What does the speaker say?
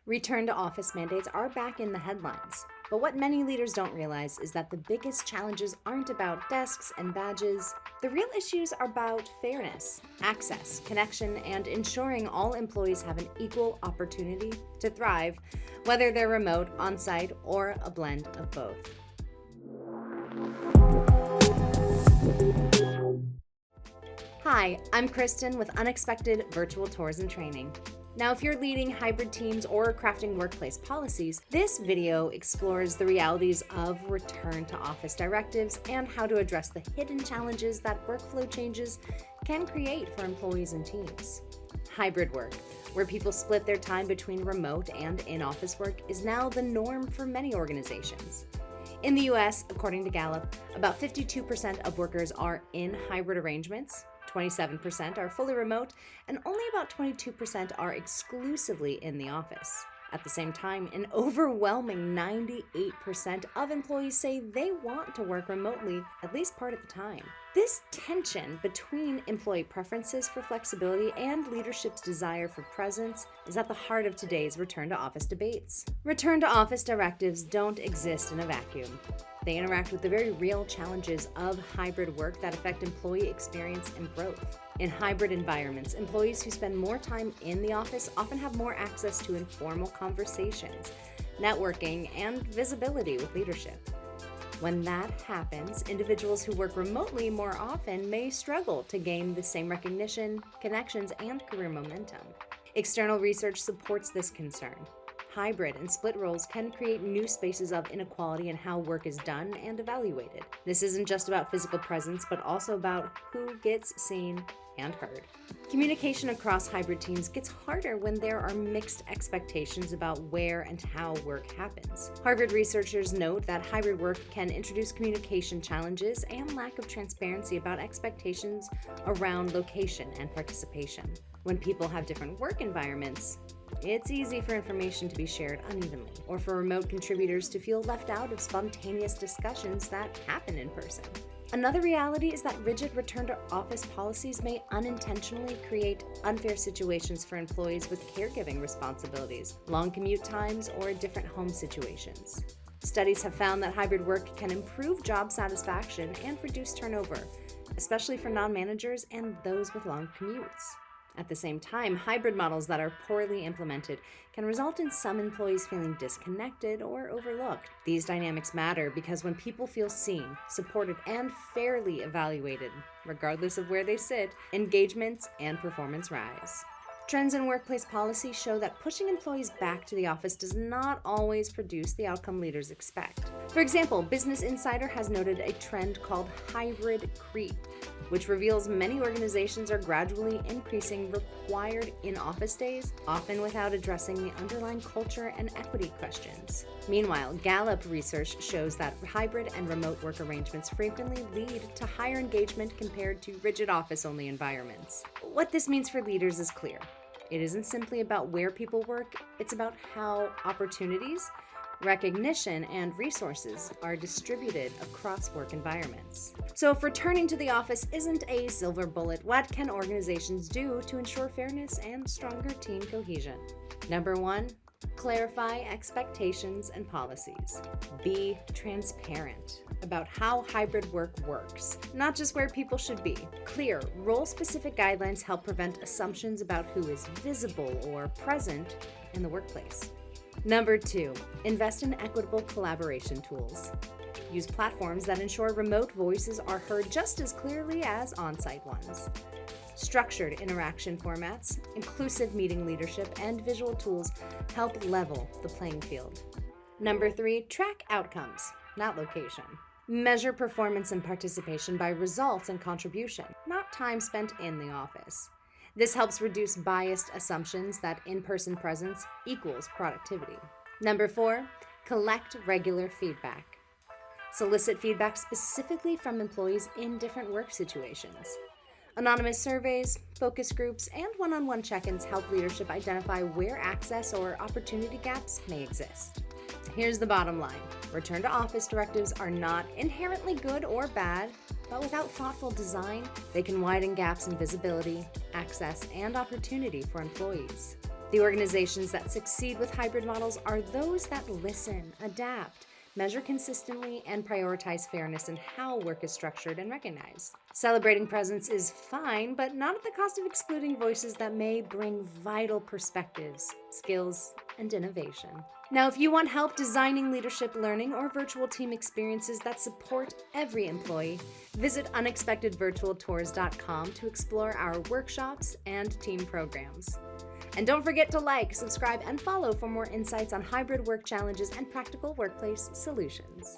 Return to office mandates are back in the headlines. But what many leaders don't realize is that the biggest challenges aren't about desks and badges. The real issues are about fairness, access, connection, and ensuring all employees have an equal opportunity to thrive, whether they're remote, on-site, or a blend of both. Hi, I'm Kristen with Unexpected Virtual Tours and Training. Now, if you're leading hybrid teams or crafting workplace policies, this video explores the realities of return to office directives and how to address the hidden challenges that workflow changes can create for employees and teams. Hybrid work, where people split their time between remote and in-office work, is now the norm for many organizations. In the US, according to Gallup, about 52% of workers are in hybrid arrangements, 27% are fully remote, and only about 22% are exclusively in the office. At the same time, an overwhelming 98% of employees say they want to work remotely at least part of the time. This tension between employee preferences for flexibility and leadership's desire for presence is at the heart of today's return to office debates. Return to office directives don't exist in a vacuum. They interact with the very real challenges of hybrid work that affect employee experience and growth. In hybrid environments, employees who spend more time in the office often have more access to informal conversations, networking, and visibility with leadership. When that happens, individuals who work remotely more often may struggle to gain the same recognition, connections, and career momentum. External research supports this concern. Hybrid and split roles can create new spaces of inequality in how work is done and evaluated. This isn't just about physical presence, but also about who gets seen and heard. Communication across hybrid teams gets harder when there are mixed expectations about where and how work happens. Harvard researchers note that hybrid work can introduce communication challenges and lack of transparency about expectations around location and participation. When people have different work environments, it's easy for information to be shared unevenly, or for remote contributors to feel left out of spontaneous discussions that happen in person. Another reality is that rigid return-to-office policies may unintentionally create unfair situations for employees with caregiving responsibilities, long commute times, or different home situations. Studies have found that hybrid work can improve job satisfaction and reduce turnover, especially for non-managers and those with long commutes. At the same time, hybrid models that are poorly implemented can result in some employees feeling disconnected or overlooked. These dynamics matter because when people feel seen, supported, and fairly evaluated, regardless of where they sit, engagements and performance rise. Trends in workplace policy show that pushing employees back to the office does not always produce the outcome leaders expect. For example, Business Insider has noted a trend called hybrid creep, which reveals many organizations are gradually increasing required in-office days, often without addressing the underlying culture and equity questions. Meanwhile, Gallup research shows that hybrid and remote work arrangements frequently lead to higher engagement compared to rigid office-only environments. What this means for leaders is clear. It isn't simply about where people work, it's about how opportunities, recognition, and resources are distributed across work environments. So if returning to the office isn't a silver bullet, what can organizations do to ensure fairness and stronger team cohesion? Number 1, clarify expectations and policies. Be transparent about how hybrid work works, not just where people should be. Clear, role-specific guidelines help prevent assumptions about who is visible or present in the workplace. Number 2, invest in equitable collaboration tools. Use platforms that ensure remote voices are heard just as clearly as on-site ones. Structured interaction formats, inclusive meeting leadership, and visual tools help level the playing field. Number 3, track outcomes, not location. Measure performance and participation by results and contribution, not time spent in the office. This helps reduce biased assumptions that in-person presence equals productivity. Number 4, collect regular feedback. Solicit feedback specifically from employees in different work situations. Anonymous surveys, focus groups, and one-on-one check-ins help leadership identify where access or opportunity gaps may exist. Here's the bottom line. Return to office directives are not inherently good or bad, but without thoughtful design, they can widen gaps in visibility, access, and opportunity for employees. The organizations that succeed with hybrid models are those that listen, adapt, measure consistently, and prioritize fairness in how work is structured and recognized. Celebrating presence is fine, but not at the cost of excluding voices that may bring vital perspectives, skills, and innovation. Now, if you want help designing leadership learning or virtual team experiences that support every employee, visit unexpectedvirtualtours.com to explore our workshops and team programs. And don't forget to like, subscribe, and follow for more insights on hybrid work challenges and practical workplace solutions.